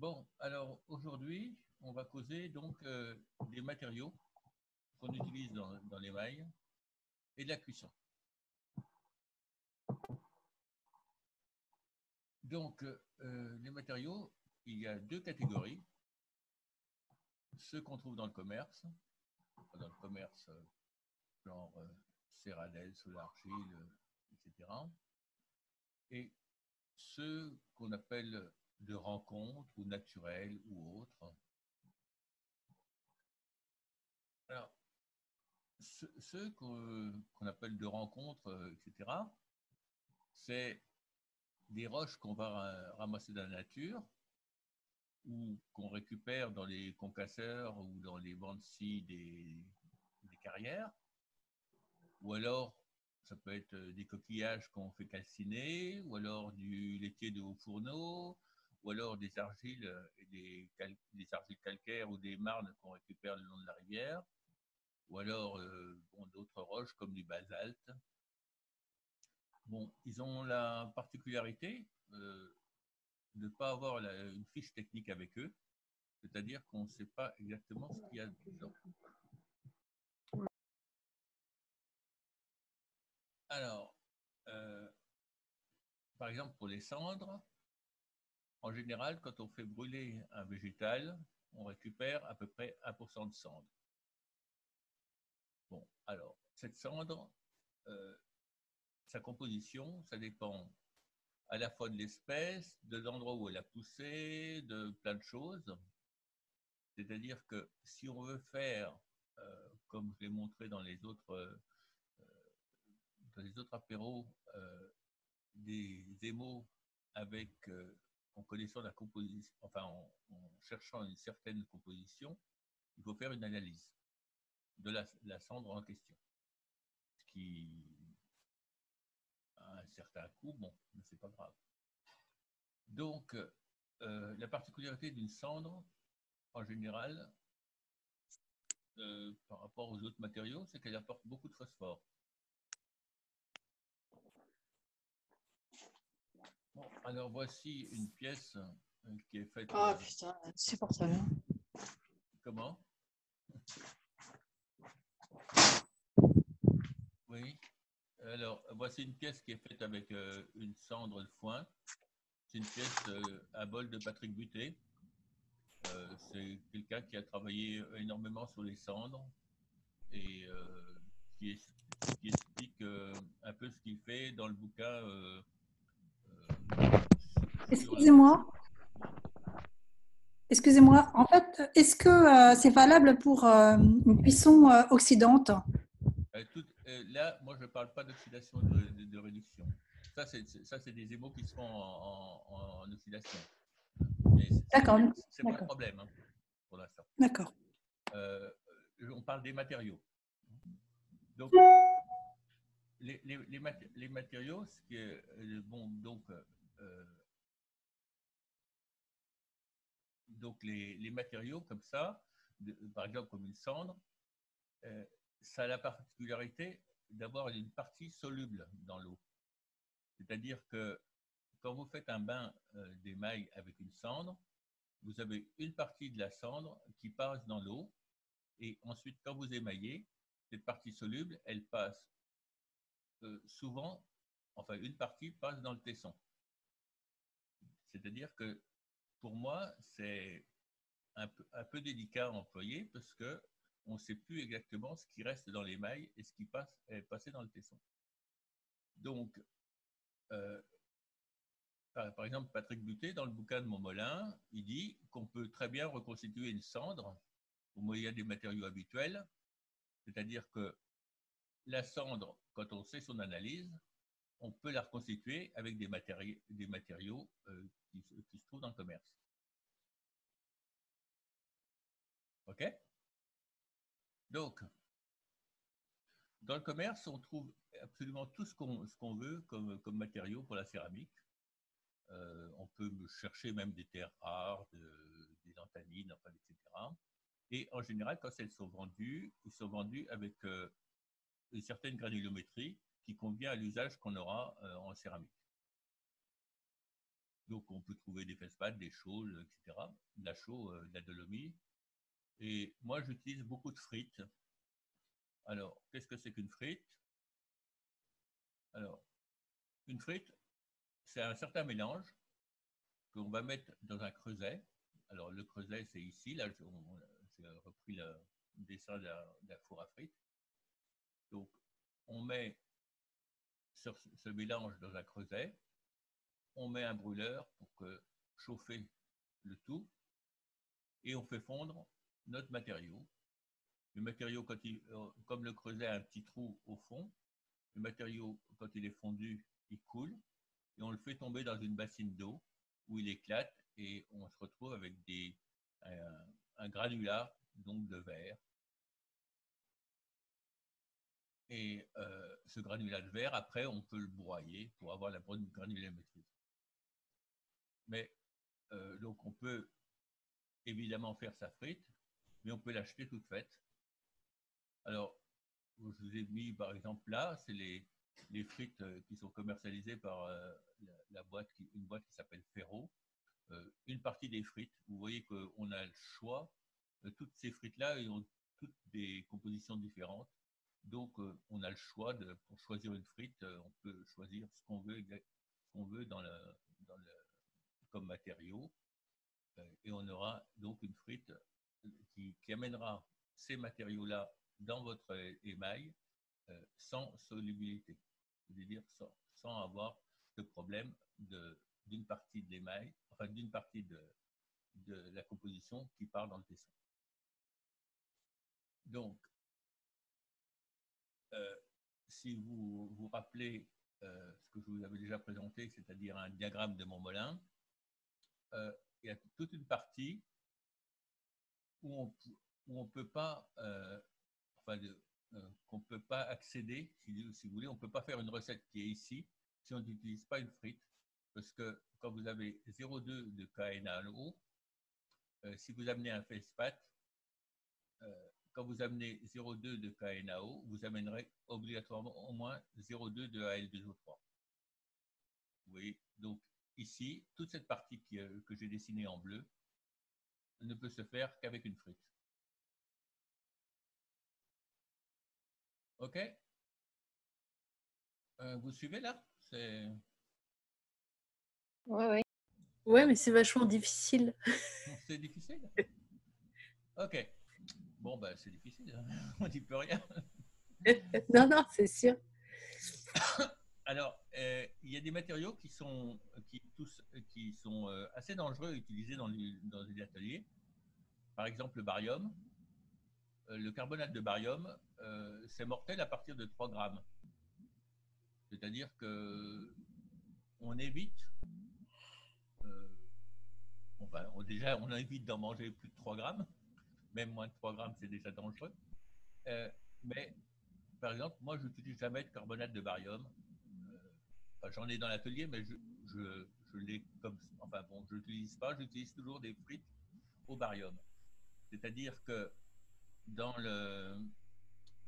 Bon, alors aujourd'hui, on va causer donc des matériaux qu'on utilise dans l'émail et de la cuisson. Donc, les matériaux, il y a deux catégories. Ceux qu'on trouve dans le commerce, genre Céradel, Solargile, etc. Et ceux qu'on appelle de rencontre ou naturels ou autres. Alors, ceux qu'on appelle de rencontre, etc., c'est des roches qu'on va ramasser dans la nature ou qu'on récupère dans les concasseurs ou dans les bancs de scie des carrières, ou alors ça peut être des coquillages qu'on fait calciner, ou alors du laitier de haut fourneau, ou alors des argiles, des argiles calcaires ou des marnes qu'on récupère le long de la rivière, ou alors d'autres roches comme du basalte. Bon, ils ont la particularité de ne pas avoir une fiche technique avec eux, c'est-à-dire qu'on ne sait pas exactement ce qu'il y a dedans. Alors, par exemple, pour les cendres, en général, quand on fait brûler un végétal, on récupère à peu près 1% de cendre. Bon, alors, cette cendre, sa composition, ça dépend à la fois de l'espèce, de l'endroit où elle a poussé, de plein de choses. C'est-à-dire que si on veut faire, comme je l'ai montré dans les autres apéros, des émaux avec, en connaissant la composition, enfin en cherchant une certaine composition, il faut faire une analyse de la cendre en question. Ce qui a un certain coût, bon, mais c'est pas grave. Donc, la particularité d'une cendre, en général, par rapport aux autres matériaux, c'est qu'elle apporte beaucoup de phosphore. Bon, alors voici une pièce qui est faite. Ah putain, c'est pour ça. Comment? Oui. Alors, voici une pièce qui est faite avec une cendre de foin. C'est une pièce à bol de Patrick Buté. C'est quelqu'un qui a travaillé énormément sur les cendres et qui explique un peu ce qu'il fait dans le bouquin. Excusez-moi. Excusez-moi. En fait, est-ce que c'est valable pour une cuisson oxydante? Là, moi, je ne parle pas d'oxydation de réduction. Ça, c'est des émaux qui se font en oxydation. Mais D'accord. c'est pas le problème hein, pour l'instant. D'accord. On parle des matériaux. Donc, les matériaux, ce qui est bon, donc les matériaux comme ça, par exemple comme une cendre, ça a la particularité d'avoir une partie soluble dans l'eau. C'est-à-dire que quand vous faites un bain d'émail avec une cendre, vous avez une partie de la cendre qui passe dans l'eau et ensuite quand vous émaillez, cette partie soluble, elle passe souvent, enfin une partie passe dans le tesson. C'est-à-dire que pour moi, c'est un peu délicat à employer parce qu'on ne sait plus exactement ce qui reste dans l'émail et ce qui est passé dans le tesson. Donc, par exemple, Patrick Buté, dans le bouquin de Montmolin, il dit qu'on peut très bien reconstituer une cendre au moyen des matériaux habituels, c'est-à-dire que la cendre, quand on sait son analyse, on peut la reconstituer avec des matériaux qui se trouvent dans le commerce. OK? Donc, dans le commerce, on trouve absolument tout ce qu'on veut comme matériaux pour la céramique. On peut chercher même des terres rares, des lanthanines, enfin, etc. Et en général, quand elles sont vendues, ils sont vendus avec une certaine granulométrie qui convient à l'usage qu'on aura en céramique. Donc, on peut trouver des feldspaths, des chaux, etc. De la chaux, de la dolomie. Et moi, j'utilise beaucoup de frites. Alors, qu'est-ce que c'est qu'une frite? Alors, une frite, c'est un certain mélange qu'on va mettre dans un creuset. Alors, le creuset, c'est ici. Là, j'ai repris le dessin d'un four à frites. Donc, on met ce mélange dans un creuset. On met un brûleur pour chauffer le tout. Et on fait fondre notre matériau. Le matériau, comme le creuset a un petit trou au fond, le matériau, quand il est fondu, il coule. Et on le fait tomber dans une bassine d'eau où il éclate et on se retrouve avec un granulat donc de verre. Et ce granulat de verre, après, on peut le broyer pour avoir la bonne granulométrie. Mais donc, on peut évidemment faire sa frite, mais on peut l'acheter toute faite. Alors, je vous ai mis par exemple là, c'est les frites qui sont commercialisées par une boîte qui s'appelle Ferro. Une partie des frites, vous voyez qu'on a le choix. Toutes ces frites-là, ils ont toutes des compositions différentes. Donc, on a le choix, pour choisir une frite, on peut choisir ce qu'on veut comme matériau. Et on aura donc une frite qui amènera ces matériaux-là dans votre émail sans solubilité. C'est-à-dire sans avoir de problème d'une partie de l'émail, enfin d'une partie de la composition qui part dans le tesson. Donc, si vous vous rappelez ce que je vous avais déjà présenté, c'est-à-dire un diagramme de Montmolin, il y a toute une partie où on peut pas, qu'on ne peut pas accéder, si vous voulez, on ne peut pas faire une recette qui est ici si on n'utilise pas une frite, parce que quand vous avez 0,2 de KNAO, si vous amenez un feldspath, quand vous amenez 0,2 de KNAO, vous amènerez obligatoirement au moins 0,2 de Al2O3. Vous voyez, donc ici, toute cette partie que j'ai dessinée en bleu ne peut se faire qu'avec une frite. OK? Vous suivez là? Oui, oui. Ouais, mais c'est vachement difficile. C'est difficile? OK. Bon, ben, c'est difficile. On n'y peut rien. Non, non, c'est sûr. Alors, il y a des matériaux qui sont assez dangereux à utiliser dans les ateliers. Par exemple, le barium. Le carbonate de barium, c'est mortel à partir de 3 grammes. C'est-à-dire qu'on évite, on évite d'en manger plus de 3 grammes. Même moins de 3 grammes, c'est déjà dangereux. Mais, par exemple, moi, je n'utilise jamais de carbonate de barium. J'en ai dans l'atelier, mais je l'ai comme... Enfin bon, je l'utilise pas. J'utilise toujours des frites au barium. C'est-à-dire que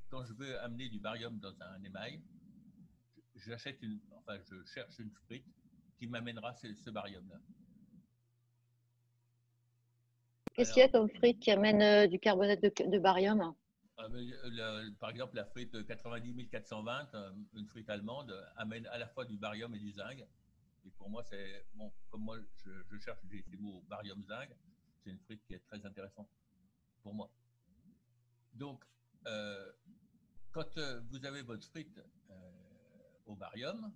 quand je veux amener du barium dans un émail, je cherche une frite qui m'amènera ce barium-là. Qu'est-ce qu'il y a comme frite qui amène du carbonate de barium? Par exemple, la frite 90 420, une frite allemande, amène à la fois du barium et du zinc. Et pour moi, c'est bon, comme moi, je cherche ces mots barium-zinc, c'est une frite qui est très intéressante pour moi. Donc, quand vous avez votre frite au barium,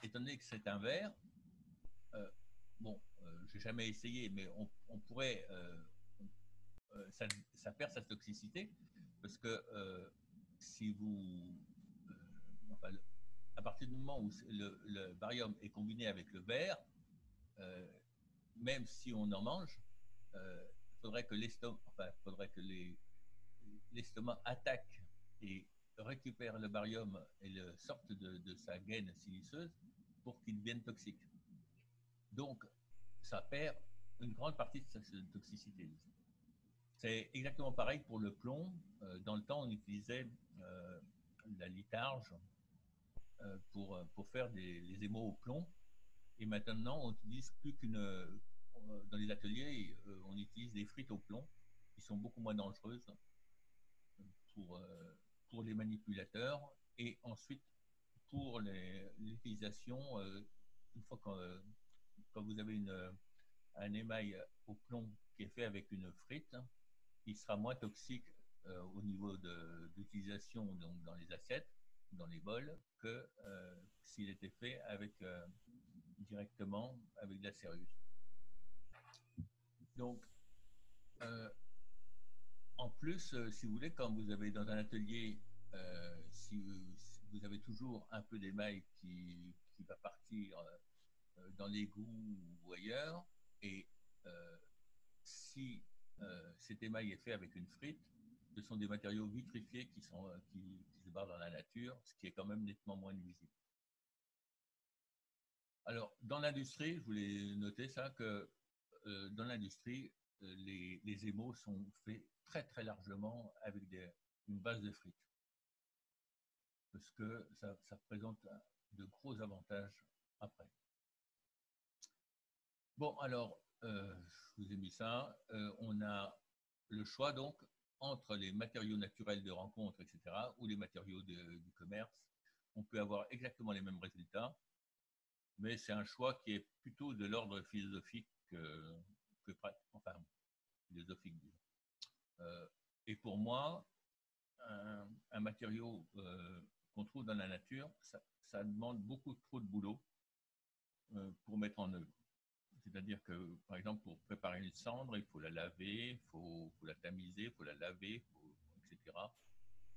étant donné que c'est un verre, j'ai jamais essayé, mais on pourrait, ça perd sa toxicité, parce que si vous, à partir du moment où le barium est combiné avec le verre, même si on en mange, faudrait que l'estomac attaque et récupère le barium et le sorte de sa gaine siliceuse pour qu'il devienne toxique. Donc, ça perd une grande partie de sa toxicité. C'est exactement pareil pour le plomb. Dans le temps, on utilisait la litharge pour faire les émaux au plomb. Et maintenant, on n'utilise plus dans les ateliers, on utilise des frites au plomb qui sont beaucoup moins dangereuses pour, pour les manipulateurs. Et ensuite, pour l'utilisation, une fois quand vous avez un émail au plomb qui est fait avec une frite, il sera moins toxique au niveau d'utilisation dans les assiettes, dans les bols, que s'il était fait directement avec de la céruse. Donc, en plus, si vous voulez, quand vous avez dans un atelier, si vous avez toujours un peu d'émail qui va partir dans l'égout ou ailleurs, et si cet émail est fait avec une frite, ce sont des matériaux vitrifiés qui se barrent dans la nature, ce qui est quand même nettement moins nuisible. Alors, dans l'industrie, je voulais noter ça, que dans l'industrie, les émaux sont faits très très largement avec une base de frites, parce que ça présente de gros avantages après. Bon, alors, je vous ai mis ça. On a le choix donc entre les matériaux naturels de rencontre, etc., ou les matériaux du commerce. On peut avoir exactement les mêmes résultats, mais c'est un choix qui est plutôt de l'ordre philosophique enfin, philosophique. Et pour moi, un matériau qu'on trouve dans la nature, ça demande beaucoup trop de boulot pour mettre en œuvre. C'est-à-dire que, par exemple, pour préparer une cendre, il faut la laver, il faut la tamiser, il faut la laver, etc.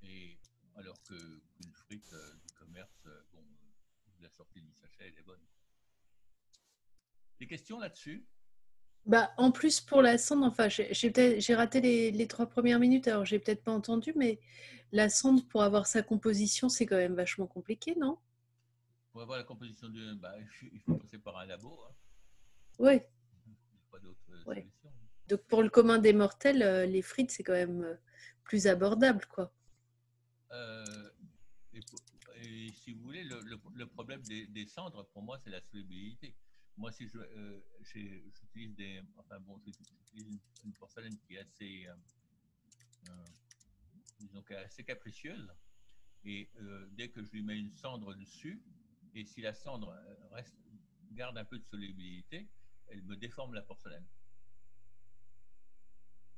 Et alors qu'une frite du commerce, bon, la sortie du sachet, elle est bonne. Des questions là-dessus? Bah, en plus, pour la cendre, enfin, j'ai raté les 3 premières minutes, alors j'ai peut-être pas entendu, mais la cendre, pour avoir sa composition, c'est quand même vachement compliqué, non? Pour avoir la composition il faut passer par un labo. Hein. Oui. Il n'y a pas d'autre Ouais. solution. Donc, pour le commun des mortels, les frites, c'est quand même plus abordable, quoi. Et si vous voulez, le problème des cendres, pour moi, c'est la solubilité. Moi, si j'utilise une porcelaine qui est disons, assez capricieuse, et dès que je lui mets une cendre dessus, et si la cendre garde un peu de solubilité, elle me déforme la porcelaine.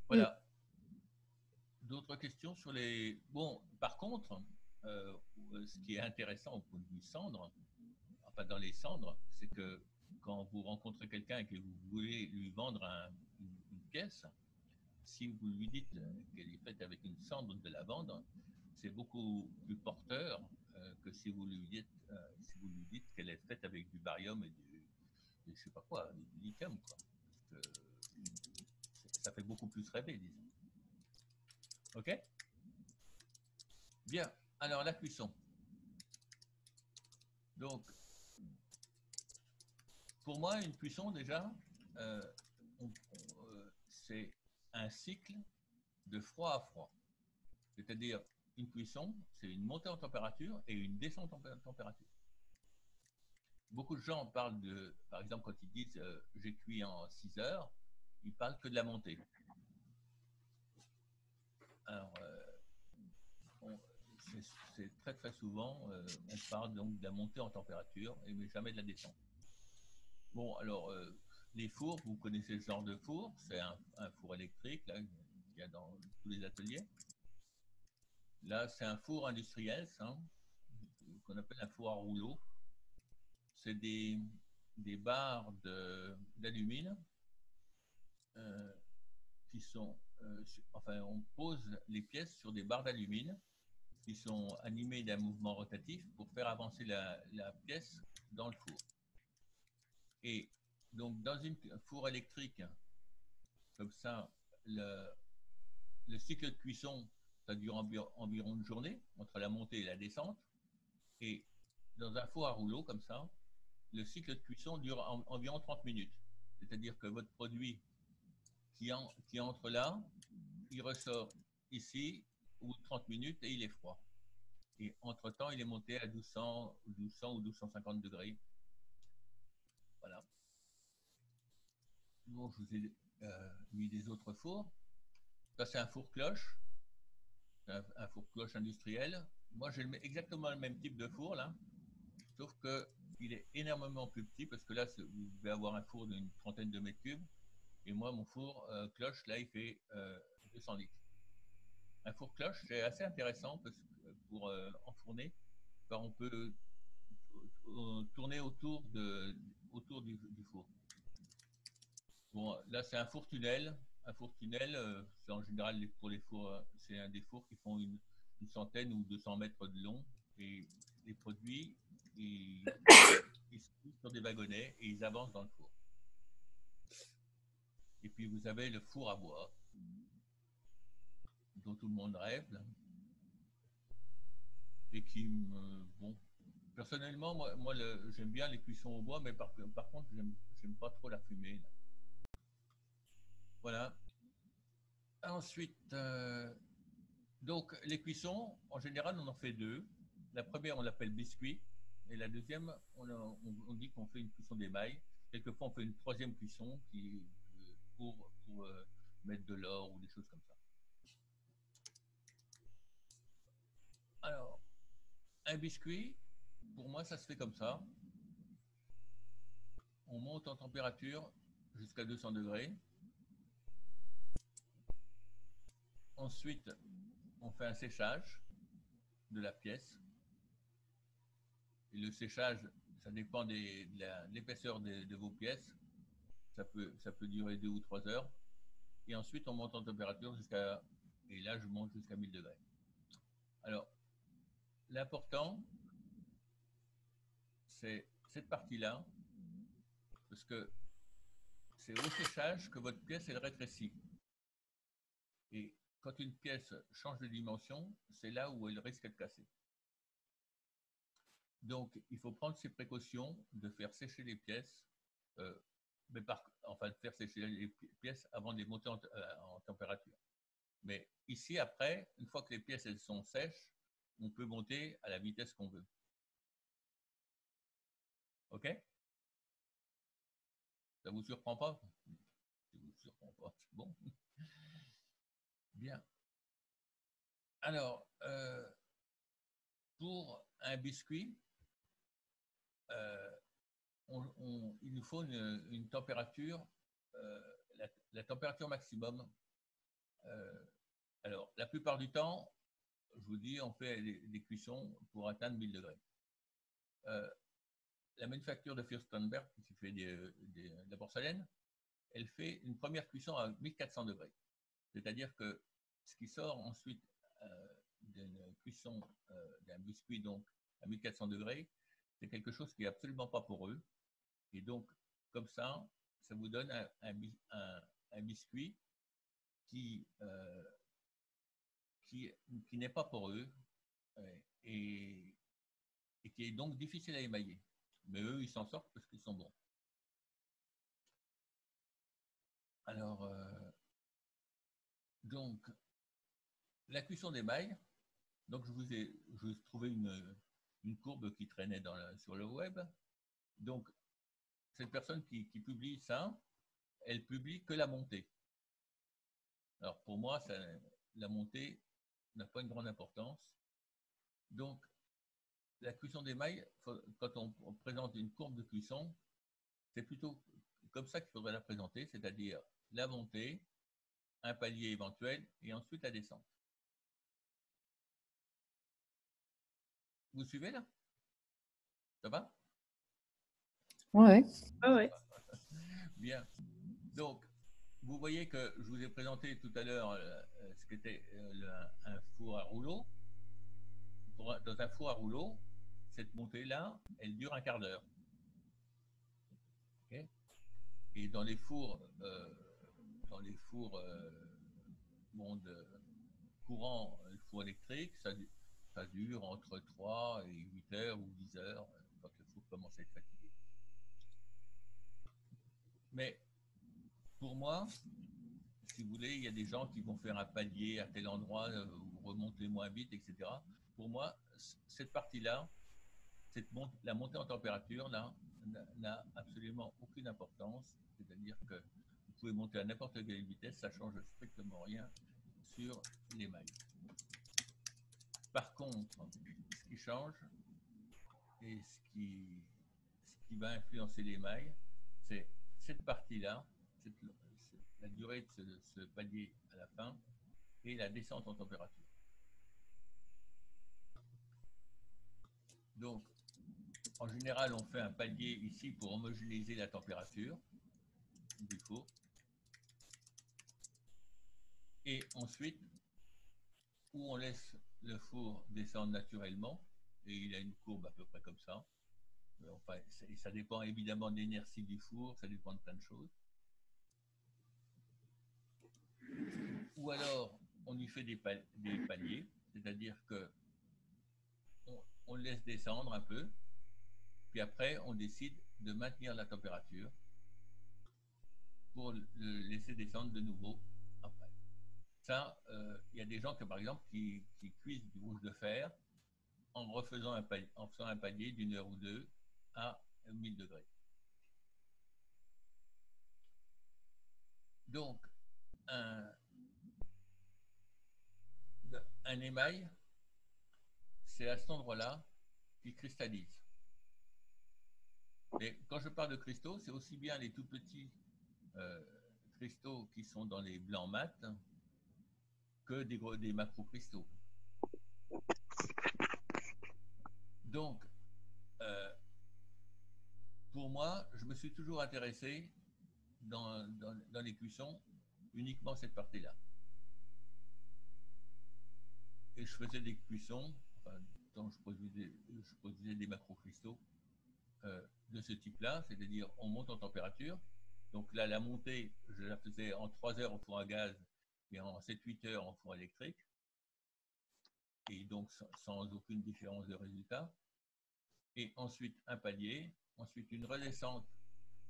Voilà. D'autres questions sur les... Bon, par contre, ce qui est intéressant au point de vue cendre, enfin dans les cendres, c'est que quand vous rencontrez quelqu'un et que vous voulez lui vendre une pièce, si vous lui dites qu'elle est faite avec une cendre de lavande, c'est beaucoup plus porteur que si vous lui dites qu'elle est faite avec du barium et je sais pas quoi, du lithium, quoi. Parce que ça fait beaucoup plus rêver, disons. Ok? Bien. Alors, la cuisson. Donc, pour moi, une cuisson, déjà, c'est un cycle de froid à froid. C'est-à-dire, une cuisson, c'est une montée en température et une descente en température. Beaucoup de gens parlent par exemple, quand ils disent j'ai cuit en 6 heures, ils parlent que de la montée. Alors, c'est très très souvent, on parle donc de la montée en température, mais jamais de la descente. Bon, alors, les fours, vous connaissez ce genre de four, c'est un four électrique, là, qu'il y a dans tous les ateliers. Là, c'est un four industriel, ça, qu'on appelle un four à rouleau. C'est des barres d'alumine qui sont... enfin, on pose les pièces sur des barres d'alumine qui sont animées d'un mouvement rotatif pour faire avancer la pièce dans le four. Et donc, dans une four électrique, comme ça, le cycle de cuisson, ça dure environ une journée, entre la montée et la descente. Et dans un four à rouleau, comme ça, le cycle de cuisson dure environ 30 minutes. C'est-à-dire que votre produit qui entre là, il ressort ici au bout de 30 minutes et il est froid. Et entre-temps, il est monté à 1200 ou 1250 degrés. Voilà. Bon, je vous ai mis des autres fours. Ça, c'est un four-cloche. Un four-cloche industriel. Moi, j'ai exactement le même type de four, là. Sauf qu'il est énormément plus petit, parce que là, vous devez avoir un four d'une trentaine de mètres cubes. Et moi, mon four cloche, là, il fait 200 litres. Un four cloche, c'est assez intéressant pour enfourner, car on peut tourner autour du four. Bon, là, c'est un four tunnel. Un four tunnel, c'est en général pour les fours, c'est un des fours qui font une centaine ou 200 mètres de long. Et les produits, ils se poussent sur des wagonnets et ils avancent dans le four. Et puis, vous avez le four à bois, dont tout le monde rêve, là, et qui, bon, personnellement, moi j'aime bien les cuissons au bois, mais par contre, j'aime pas trop la fumée, là. Voilà. Ensuite, donc les cuissons, en général, on en fait deux. La première, on l'appelle biscuit, et la deuxième, on dit qu'on fait une cuisson d'émail. Quelquefois, on fait une troisième cuisson pour mettre de l'or ou des choses comme ça. Alors, un biscuit, pour moi, ça se fait comme ça. On monte en température jusqu'à 200 degrés. Ensuite, on fait un séchage de la pièce. Et le séchage, ça dépend de l'épaisseur de vos pièces. Ça peut durer 2 ou 3 heures. Et ensuite, on monte en température et là, je monte jusqu'à 1000 degrés. Alors, l'important, c'est cette partie-là, parce que c'est au séchage que votre pièce, elle rétrécit. Et quand une pièce change de dimension, c'est là où elle risque de casser. Donc, il faut prendre ces précautions de faire sécher les pièces, de faire sécher les pièces avant de les monter en température. Mais ici, après, une fois que les pièces elles sont sèches, on peut monter à la vitesse qu'on veut. OK? Ça ne vous surprend pas? Ça ne vous surprend pas, c'est bon. Bien. Alors, pour un biscuit, il nous faut une température, la température maximum. Alors, la plupart du temps, je vous dis, on fait des cuissons pour atteindre 1000 degrés. La manufacture de Fürstenberg, qui fait de la porcelaine, elle fait une première cuisson à 1400 degrés. C'est-à-dire que ce qui sort ensuite d'une cuisson d'un biscuit donc à 1400 degrés, c'est quelque chose qui n'est absolument pas poreux. Et donc, comme ça vous donne un biscuit qui n'est pas poreux et qui est donc difficile à émailler. Mais eux, ils s'en sortent parce qu'ils sont bons. Alors, donc, la cuisson d'émail, donc je vous ai trouvé une courbe qui traînait sur le web. Donc, cette personne qui publie ça, elle publie que la montée. Alors, pour moi, la montée n'a pas une grande importance. Donc, la cuisson d'émail, quand on présente une courbe de cuisson, c'est plutôt comme ça qu'il faudrait la présenter, c'est-à-dire la montée, un palier éventuel, et ensuite la descente. Vous suivez là? Ça va? Ouais. Ah ouais. Bien. Donc, vous voyez que je vous ai présenté tout à l'heure ce qu'était un four à rouleau. Dans un four à rouleau, cette montée-là, elle dure un quart d'heure. Okay. Et dans les fours courants, le four électrique, ça dure entre 3 et 8 heures ou 10 heures quand le four commence à être fatigué. Mais pour moi, si vous voulez, il y a des gens qui vont faire un palier à tel endroit ou remonter moins vite, etc. Pour moi, cette partie-là, la montée en température, là, n'a absolument aucune importance, c'est-à-dire que vous pouvez monter à n'importe quelle vitesse, ça ne change strictement rien sur l'émail. Par contre, ce qui change et ce qui va influencer l'émail, c'est cette partie-là, la durée de ce palier à la fin et la descente en température. Donc, en général, on fait un palier ici pour homogénéiser la température du four. Et ensuite, où on laisse le four descendre naturellement, et il a une courbe à peu près comme ça. Enfin, ça dépend évidemment de l'inertie du four, ça dépend de plein de choses. Ou alors, on y fait des paliers, c'est-à-dire que on le laisse descendre un peu, puis après, on décide de maintenir la température pour le laisser descendre de nouveau après. Ça, il y a des gens que, par exemple, qui cuisent du rouge de fer en faisant un palier d'une heure ou deux à 1000 degrés. Donc, un émail, c'est à cet endroit-là qu'il cristallise. Et quand je parle de cristaux, c'est aussi bien les tout petits cristaux qui sont dans les blancs mat que des macro-cristaux. Donc, pour moi, je me suis toujours intéressé dans les cuissons uniquement cette partie-là. Et je faisais des cuissons, enfin, quand je produisais des macro-cristaux de ce type-là, c'est-à-dire on monte en température. Donc là, la montée, je la faisais en 3 heures au four à gaz et en 7-8 heures en four électrique. Et donc sans aucune différence de résultat. Et ensuite un palier, ensuite une redescente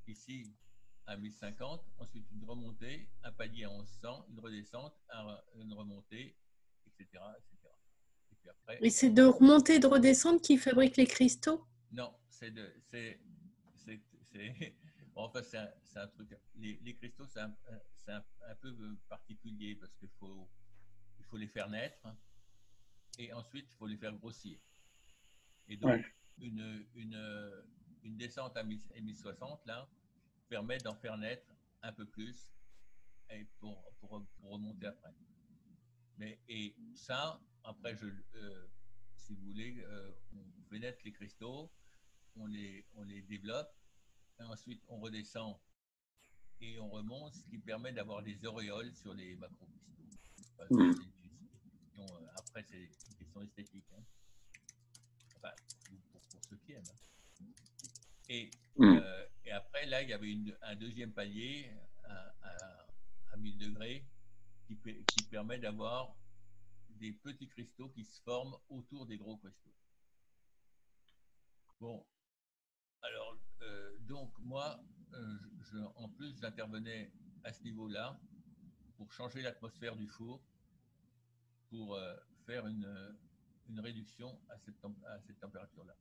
ici à 1050, ensuite une remontée, un palier à 1100, une redescente, une remontée, etc. etc. Et puis après, et c'est de remonter et de redescendre qui fabrique les cristaux? Non, enfin, c'est un truc. Les cristaux, c'est un peu particulier parce qu'il faut les faire naître et ensuite il faut les faire grossir. Et donc, ouais. une descente à 1060 là permet d'en faire naître un peu plus et pour remonter après. Et ça, après, si vous voulez, on fait naître les cristaux, on les développe, et ensuite on redescend et on remonte, ce qui permet d'avoir des auréoles sur les macro-cristaux. Enfin, après, c'est une question esthétique. Hein. Enfin, pour ceux qui aiment. Hein. Et après, là, il y avait un deuxième palier à 1000 degrés qui permet d'avoir des petits cristaux qui se forment autour des gros cristaux. Bon, alors, donc moi, en plus, j'intervenais à ce niveau-là pour changer l'atmosphère du four, pour faire une réduction à cette température-là.